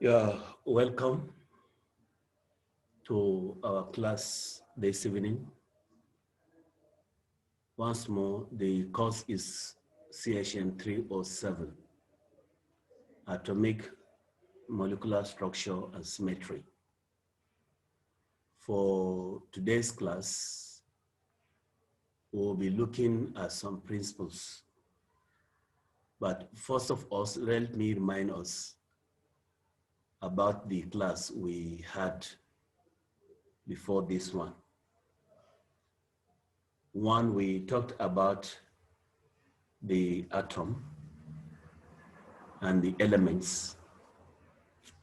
Yeah, welcome to our class this evening. Once more, the course is CHM 307, Atomic Molecular Structure and Symmetry. For today's class, we'll be looking at some principles. But first of all, let me remind us about the class we had before this one. One, we talked about the atom and the elements,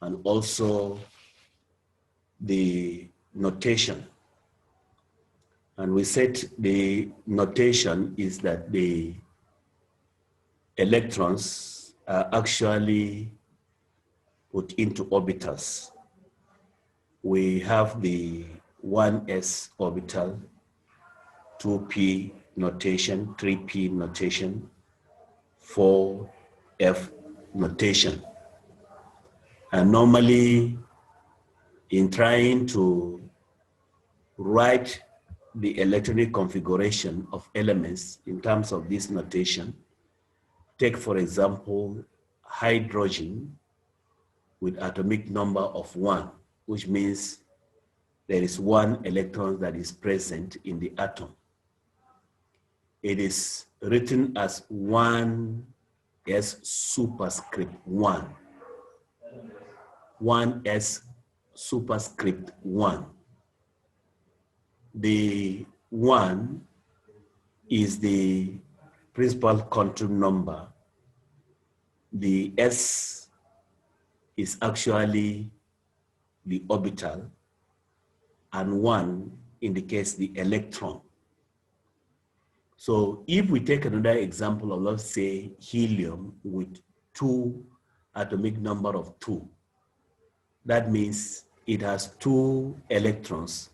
and also the notation. And we said the notation is that the electrons are actually put into orbitals. We have the 1s orbital, 2p notation, 3p notation, 4f notation. And normally, in trying to write the electronic configuration of elements in terms of this notation, take, for example, hydrogen with atomic number of 1, which means there is 1 electron that is present in the atom. It is written as 1s superscript 1. 1s superscript 1. The 1 is the principal quantum number. The S is actually the orbital, and 1 indicates the electron. So if we take another example of, let's say, helium with 2 atomic number of 2, that means it has 2 electrons.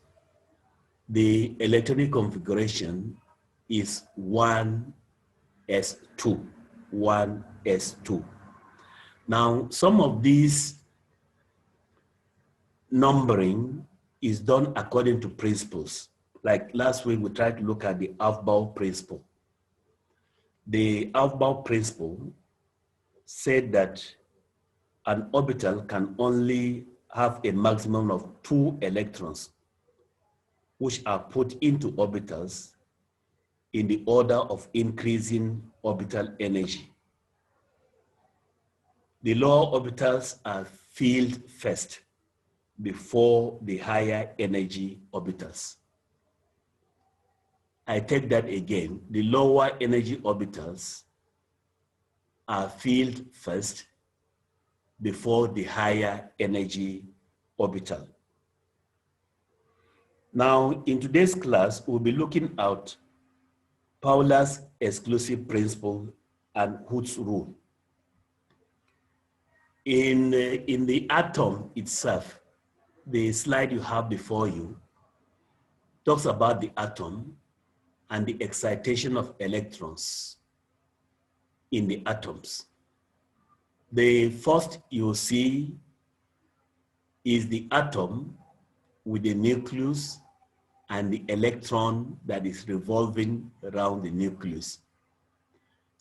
The electronic configuration is 1s2, 1s2. Now, some of these numbering is done according to principles. Like last week, we tried to look at the Aufbau principle. The Aufbau principle said that an orbital can only have a maximum of 2 electrons, which are put into orbitals in the order of increasing orbital energy. The lower orbitals are filled first before the higher energy orbitals. I take that again. The lower energy orbitals are filled first before the higher energy orbital. Now, in today's class, we'll be looking at Paula's exclusive principle and Hooke's rule. In the atom itself, the slide you have before you talks about the atom and the excitation of electrons in the atoms. The first you'll see is the atom with the nucleus and the electron that is revolving around the nucleus.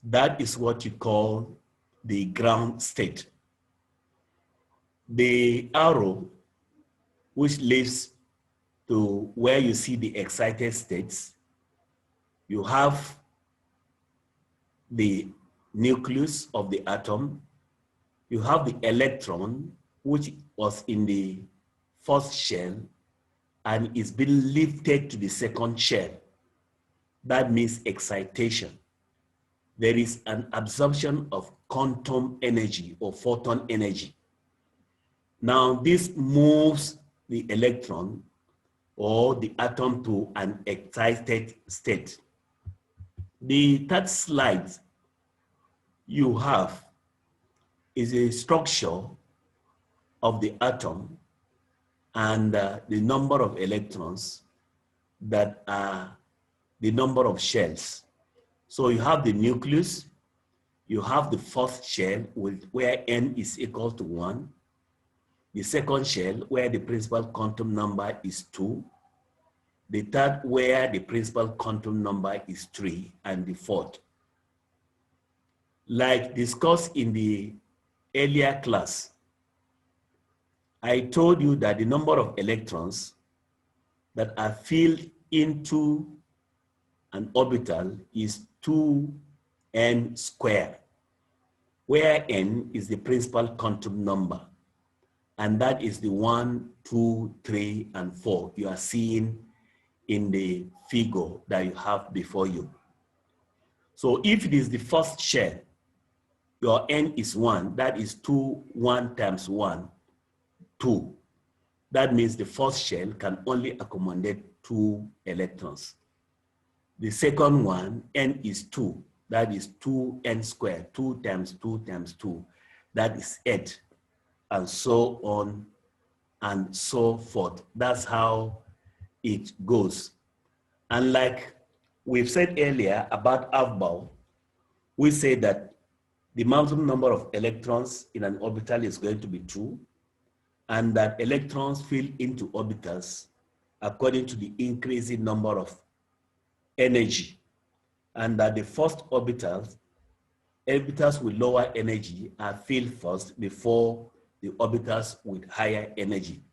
That is what you call the ground state. The arrow, which leads to where you see the excited states, you have the nucleus of the atom, you have the electron, which was in the first shell and is being lifted to the second shell. That means excitation. There is an absorption of quantum energy or photon energy. Now, this moves the electron or the atom to an excited state. The third slide you have is a structure of the atom and the number of electrons that are the number of shells. So you have the nucleus, you have the first shell with where n is equal to 1, the second shell where the principal quantum number is 2, the third where the principal quantum number is 3, and the fourth. Like discussed in the earlier class, I told you that the number of electrons that are filled into an orbital is 2n squared, where n is the principal quantum number. And that is the 1, 2, 3, and 4 you are seeing in the figure that you have before you. So if it is the first shell, your n is 1, that is 2, 1 times 1, 2. That means the first shell can only accommodate 2 electrons. The second one, n is 2, that is 2n squared, 2 times 2 times 2, that is 8, and so on and so forth. That's how it goes. And like we've said earlier about Aufbau, we say that the maximum number of electrons in an orbital is going to be 2, and that electrons fill into orbitals according to the increasing number of energy, and that the first orbitals with lower energy are filled first before the orbitals with higher energy.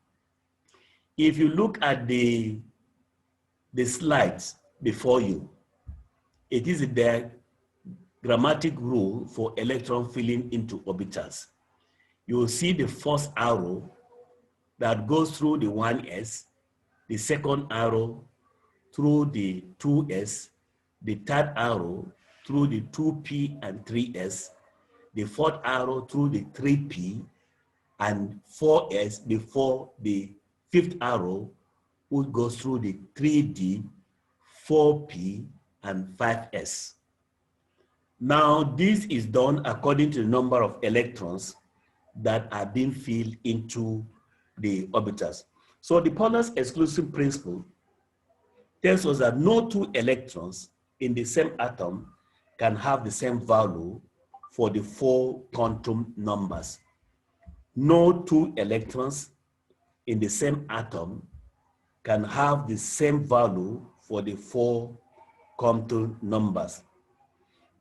If you look at the slides before you, it is the grammatic rule for electron filling into orbitals. You will see the first arrow that goes through the 1s, the second arrow through the 2s, the third arrow through the 2p and 3s, the fourth arrow through the 3p and 4s before the fifth arrow, which goes through the 3d, 4p, and 5s. Now, this is done according to the number of electrons that are being filled into the orbitals. So the Pauli's exclusion principle tells us that no 2 electrons in the same atom can have the same value for the 4 quantum numbers. No 2 electrons in the same atom can have the same value for the 4 quantum numbers.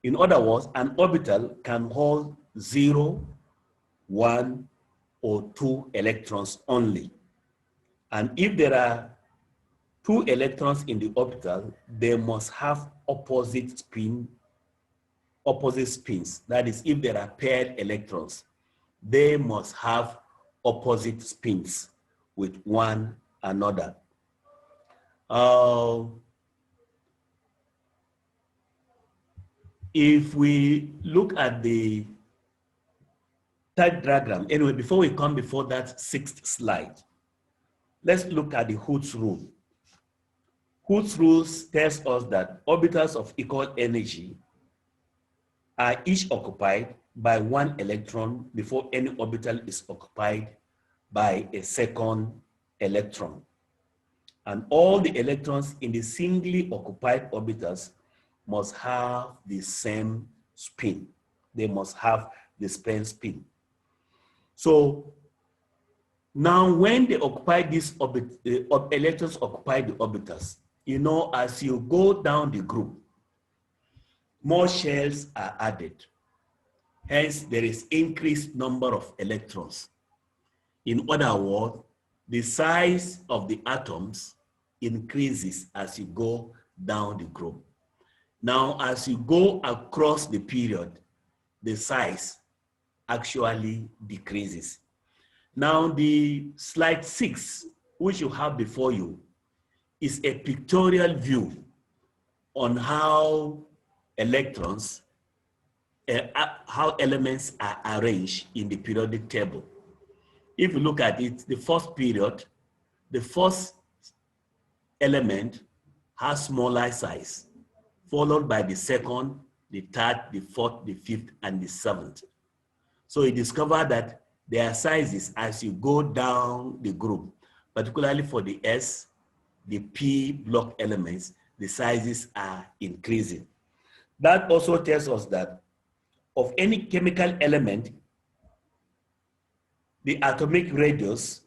In other words, an orbital can hold 0, 1, or 2 electrons only. And if there are 2 electrons in the orbital, they must have opposite spins. That is, if there are paired electrons, they must have opposite spins with one another. If we look at the third diagram, anyway, before we come before that 6th slide, let's look at the Hooke's rule. Hooke's rule tells us that orbitals of equal energy are each occupied by 1 electron before any orbital is occupied by a second electron. And all the electrons in the singly occupied orbitals must have the same spin. They must have the same spin. So now when they occupy this electrons occupy the orbitals, you know, as you go down the group, more shells are added. Hence, there is increased number of electrons. In other words, the size of the atoms increases as you go down the group. Now, as you go across the period, the size actually decreases. Now, the slide 6, which you have before you, is a pictorial view on how electrons, how elements are arranged in the periodic table. If you look at it, the first period, the first element has smaller size, followed by the second, the third, the fourth, the fifth, and the 7th. So you discover that there are sizes as you go down the group, particularly for the S, the P block elements, the sizes are increasing. That also tells us that of any chemical element The atomic radius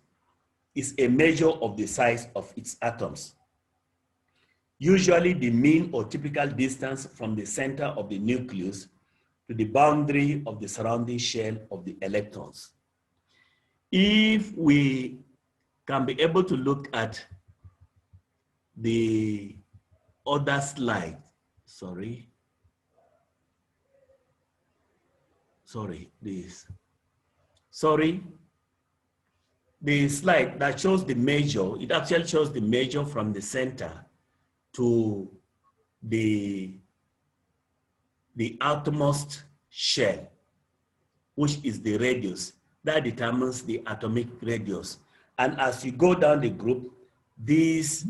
is a measure of the size of its atoms. Usually the mean or typical distance from the center of the nucleus to the boundary of the surrounding shell of the electrons. If we can be able to look at the other slide, the slide that shows the measure, it actually shows the measure from the center to the outermost shell, which is the radius. That determines the atomic radius. And as you go down the group, this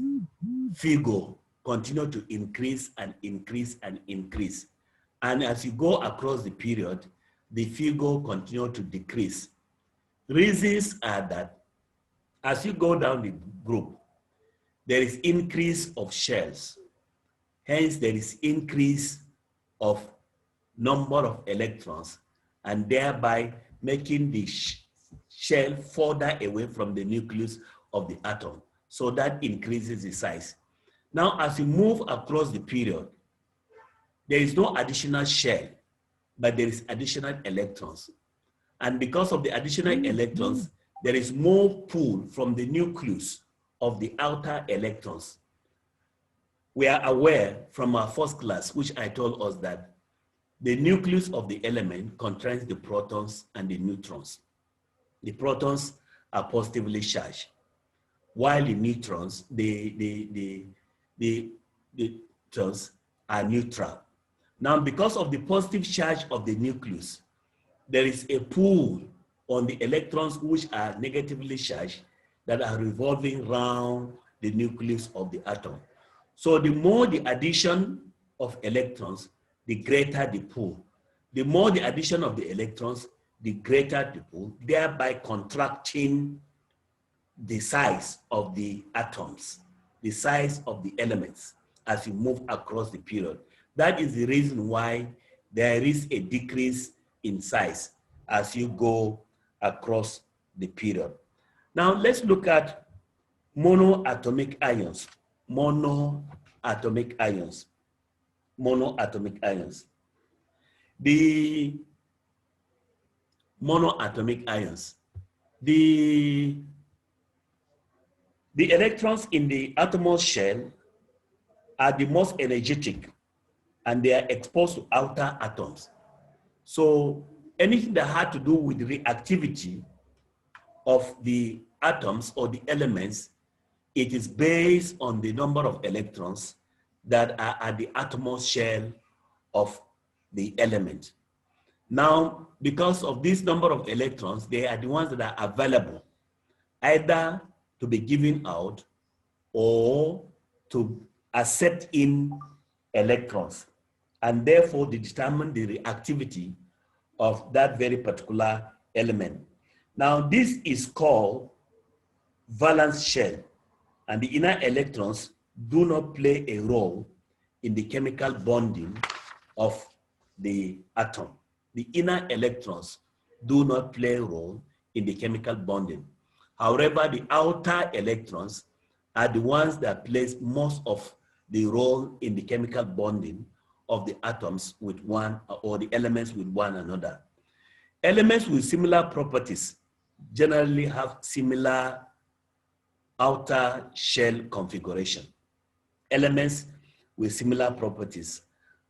figure continue to increase and increase and increase. And as you go across the period, the figure continue to decrease. Reasons are that as you go down the group, there is increase of shells. Hence, there is increase of number of electrons, and thereby making the shell further away from the nucleus of the atom. So that increases the size. Now, as you move across the period, there is no additional shell, but there is additional electrons. And because of the additional electrons, there is more pull from the nucleus of the outer electrons. We are aware from our first class, which I told us that the nucleus of the element contains the protons and the neutrons. The protons are positively charged, while the neutrons, the neutrons are neutral. Now, because of the positive charge of the nucleus, there is a pull on the electrons which are negatively charged that are revolving around the nucleus of the atom. So the more the addition of electrons, the greater the pull. The more the addition of the electrons, the greater the pull, thereby contracting the size of the atoms, the size of the elements as you move across the period. That is the reason why there is a decrease in size as you go across the period. Now let's look at monoatomic ions. Monoatomic ions. Monoatomic ions. The monoatomic ions. The electrons in the atomos shell are the most energetic, and they are exposed to outer atoms. So anything that had to do with the reactivity of the atoms or the elements, it is based on the number of electrons that are at the atomos shell of the element. Now, because of this number of electrons, they are the ones that are available either to be given out or to accept in electrons, and therefore they determine the reactivity of that very particular element. Now, this is called valence shell, and the inner electrons do not play a role in the chemical bonding of the atom. The inner electrons do not play a role in the chemical bonding. However, the outer electrons are the ones that plays most of the role in the chemical bonding of the atoms with one, or the elements with one another. Elements with similar properties generally have similar outer shell configuration. Elements with similar properties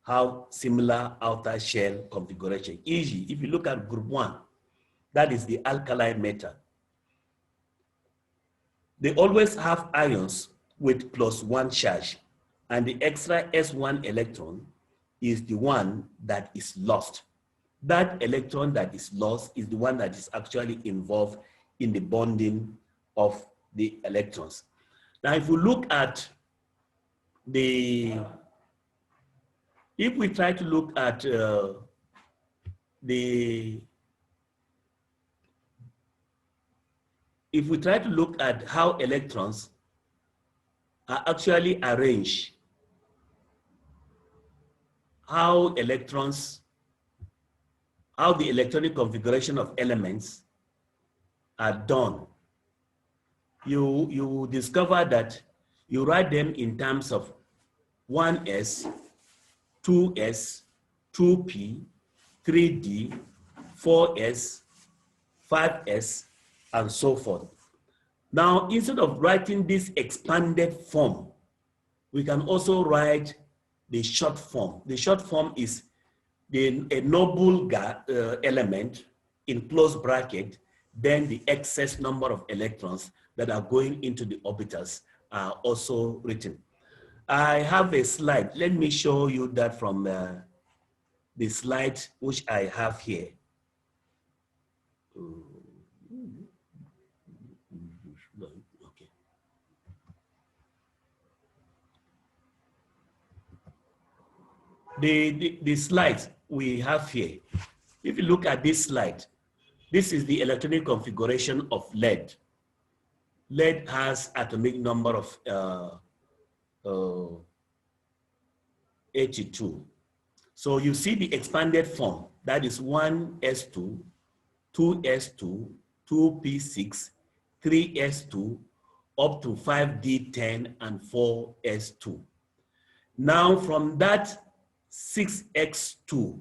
have similar outer shell configuration. E.g., if you look at group 1, that is the alkali metal, they always have ions with +1 charge, and the extra S1 electron is the one that is lost. That electron that is lost is the one that is actually involved in the bonding of the electrons. Now, if we look at if we try to look at if we try to look at how electrons are actually arranged, how the electronic configuration of elements are done, you discover that you write them in terms of 1s, 2s, 2p, 3d, 4s, 5s, and so forth. Now, instead of writing this expanded form, we can also write the short form. The short form is a noble element in close bracket, then the excess number of electrons that are going into the orbitals are also written. I have a slide. Let me show you that from the slide which I have here. Okay. The slides we have here, if you look at this slide, this is the electronic configuration of lead. Lead has atomic number of 82. So you see the expanded form, that is 1s2, 2s2, 2p6, 3s2, up to 5d10 and 4s2. Now from that 6x2,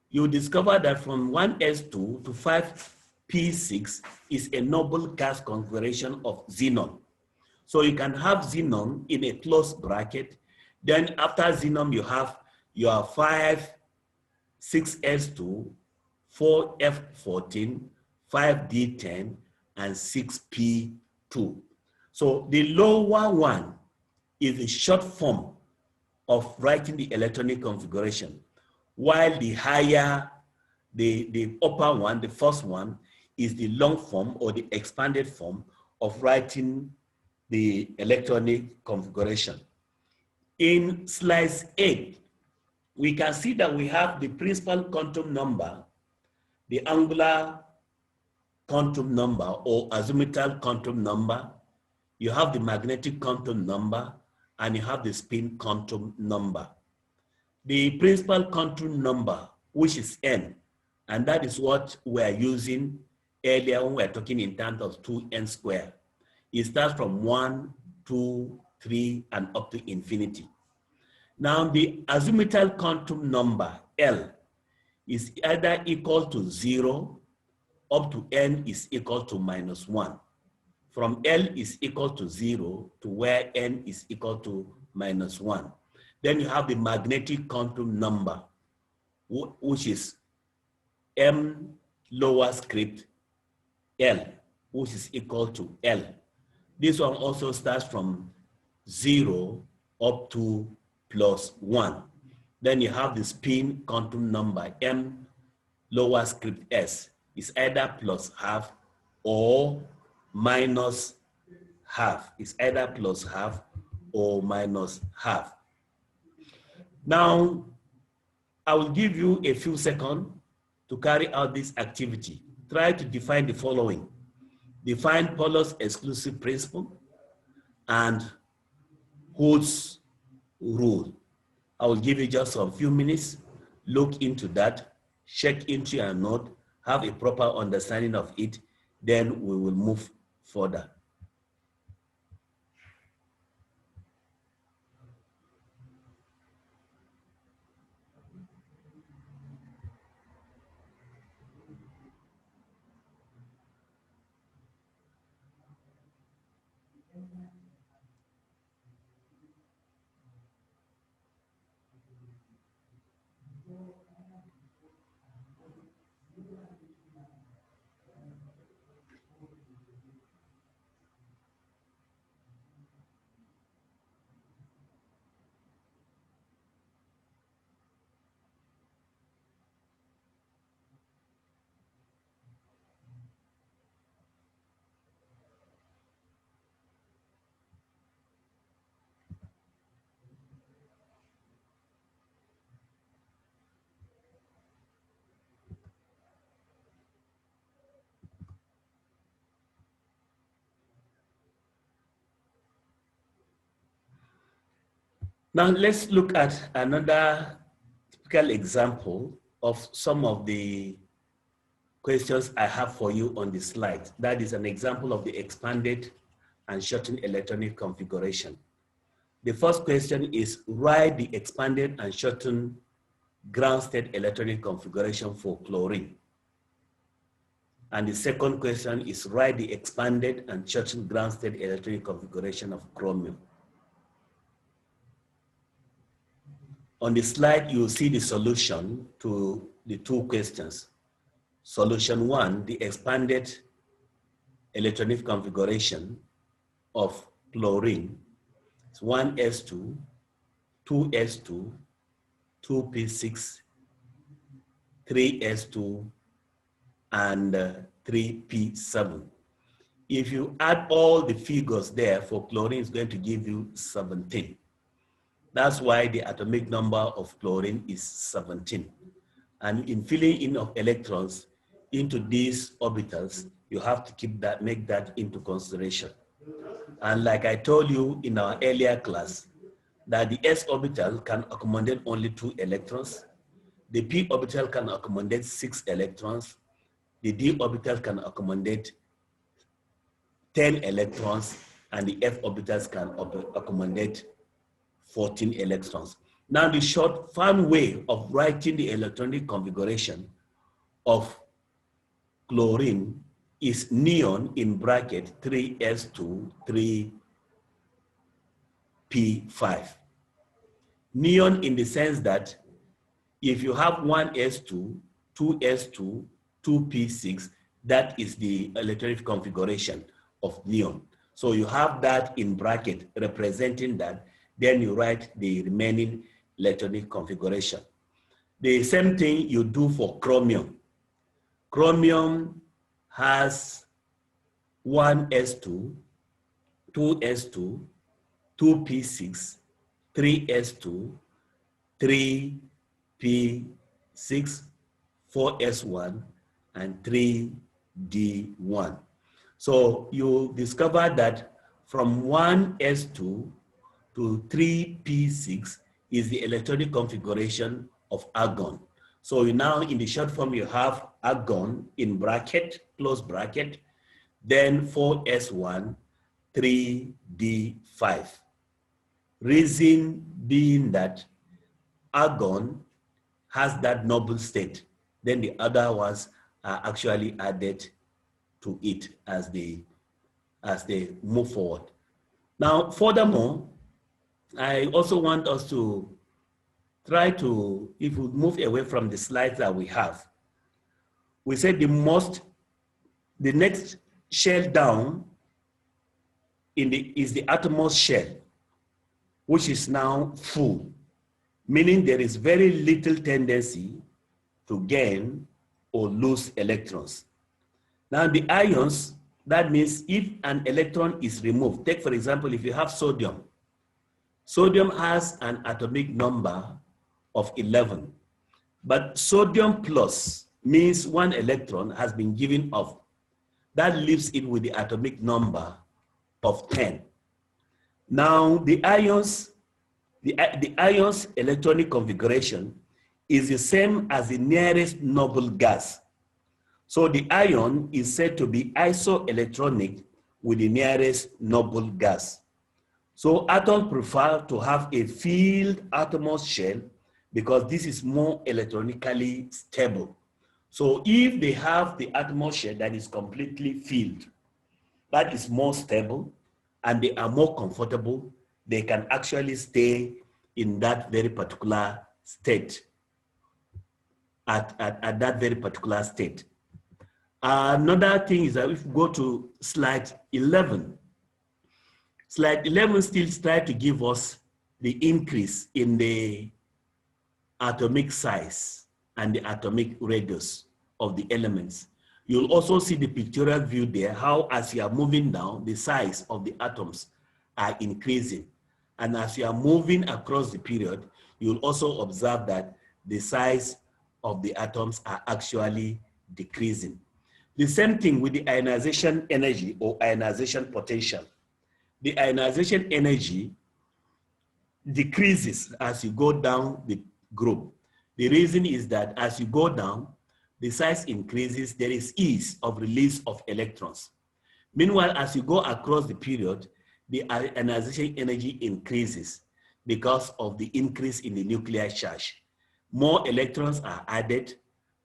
you discover that from 1s2 to 5p6 is a noble gas configuration of xenon. So you can have xenon in a closed bracket. Then after xenon, you have your 5, 6s2, 4f14, 5d10, and 6p2. So the lower one is the short form of writing the electronic configuration, while the higher, the upper one, the first one, is the long form or the expanded form of writing the electronic configuration. In slide 8, we can see that we have the principal quantum number, the angular quantum number or azimuthal quantum number, you have the magnetic quantum number, and you have the spin quantum number. The principal quantum number, which is n, and that is what we're using earlier when we're talking in terms of 2n squared. It starts from 1, 2, 3, and up to infinity. Now, the azimuthal quantum number, L, is either equal to 0 up to n is equal to -1. From L is equal to 0 to where n is equal to -1. Then you have the magnetic quantum number, which is m lower script L, which is equal to L. This one also starts from 0 up to +1. Then you have the spin quantum number, m lower script s, is either +½ or -½ It's either +½ or -½ Now, I will give you a few seconds to carry out this activity. Try to define the following. Define Pauli's exclusive principle and Holtz's rule. I will give you just a few minutes. Look into that, check into your note, have a proper understanding of it, then we will move further. Now let's look at another typical example of some of the questions I have for you on the slide. That is an example of the expanded and shortened electronic configuration. The first question is, write the expanded and shortened ground state electronic configuration for chlorine. And the second question is, write the expanded and shortened ground state electronic configuration of chromium. On the slide, you'll see the solution to the two questions. Solution one, the expanded electronic configuration of chlorine is 1s2, 2s2, 2p6, 3s2, and 3p7. If you add all the figures there for chlorine, it's going to give you 17. That's why the atomic number of chlorine is 17. And in filling in of electrons into these orbitals, you have to keep that, make that into consideration. And like I told you in our earlier class, that the s orbital can accommodate only 2 electrons, the p orbital can accommodate 6 electrons, the d orbital can accommodate 10 electrons, and the f orbitals can accommodate 14 electrons. Now, the short fun way of writing the electronic configuration of chlorine is neon in bracket 3s2, 3p5. Neon in the sense that if you have 1s2, 2s2, 2p6, that is the electronic configuration of neon. So you have that in bracket representing that, then you write the remaining electronic configuration. The same thing you do for chromium. Chromium has 1s2, 2s2, 2p6, 3s2, 3p6, 4s1, and 3d1. So you discover that from 1s2 to 3p6 is the electronic configuration of argon. So you now, in the short form, you have argon in bracket, close bracket, then 4s1, 3d5. Reason being that argon has that noble state, then the other ones are actually added to it as they move forward. Now, furthermore, I also want us to try to, if we move away from the slides that we have, we said the next shell down is the outermost shell, which is now full, meaning there is very little tendency to gain or lose electrons. Now the ions, that means if an electron is removed, take for example, if you have sodium, sodium has an atomic number of 11, but sodium plus means 1 electron has been given off. That leaves it with the atomic number of 10. Now the ions electronic configuration is the same as the nearest noble gas. So the ion is said to be isoelectronic with the nearest noble gas. So atoms prefer to have a filled outermost shell because this is more electronically stable. So if they have the outermost shell that is completely filled, that is more stable and they are more comfortable, they can actually stay in that very particular state, at that very particular state. Another thing is that if we go to slide 11, slide 11 still tries to give us the increase in the atomic size and the atomic radius of the elements. You'll also see the pictorial view there, how as you are moving down, the size of the atoms are increasing. And as you are moving across the period, you'll also observe that the size of the atoms are actually decreasing. The same thing with the ionization energy or ionization potential. The ionization energy decreases as you go down the group. The reason is that as you go down, the size increases, there is ease of release of electrons. Meanwhile, as you go across the period, the ionization energy increases because of the increase in the nuclear charge. More electrons are added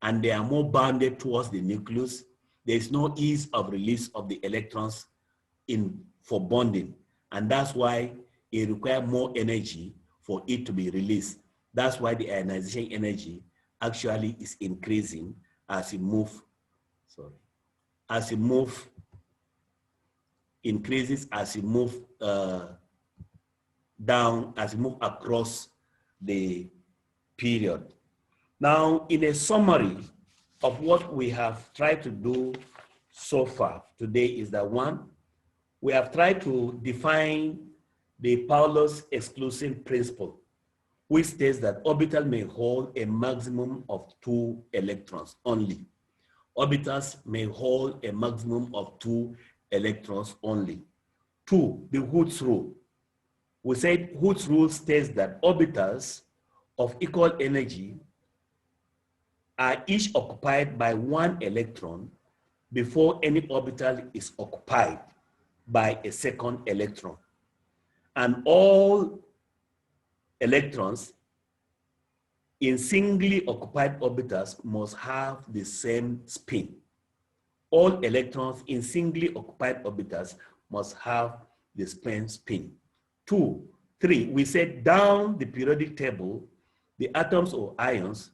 and they are more bounded towards the nucleus. There is no ease of release of the electrons for bonding. And that's why it requires more energy for it to be released. That's why the ionization energy actually is increasing as you move, increases as you move down, as you move across the period. Now, in a summary of what we have tried to do so far today is that one, we have tried to define the Paulus exclusion principle, which states that orbital may hold a maximum of 2 electrons only. Orbitals may hold a maximum of 2 electrons only. 2, the Hooke's rule. We said Hooke's rule states that orbitals of equal energy are each occupied by 1 electron before any orbital is occupied by a second electron. And all electrons in singly occupied orbitals must have the same spin. All electrons in singly occupied orbitals must have the same spin. 2, 3, we said down the periodic table, the atoms or ions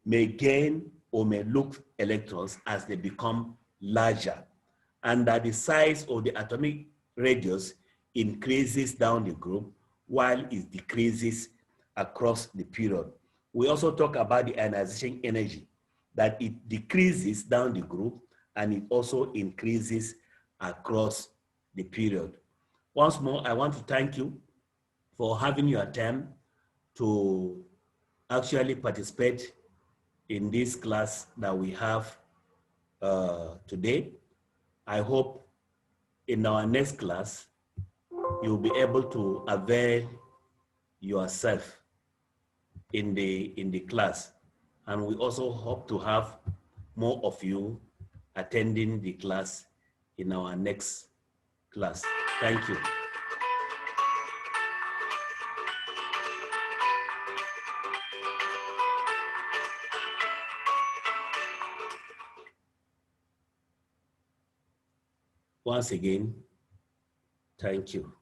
may gain or may lose electrons as they become larger, and that the size of the atomic radius increases down the group while it decreases across the period. We also talk about the ionization energy, that it decreases down the group and it also increases across the period. Once more, I want to thank you for having your time to actually participate in this class that we have today. I hope in our next class, you'll be able to avail yourself in the class. And we also hope to have more of you attending the class in our next class. Thank you. Once again, thank you.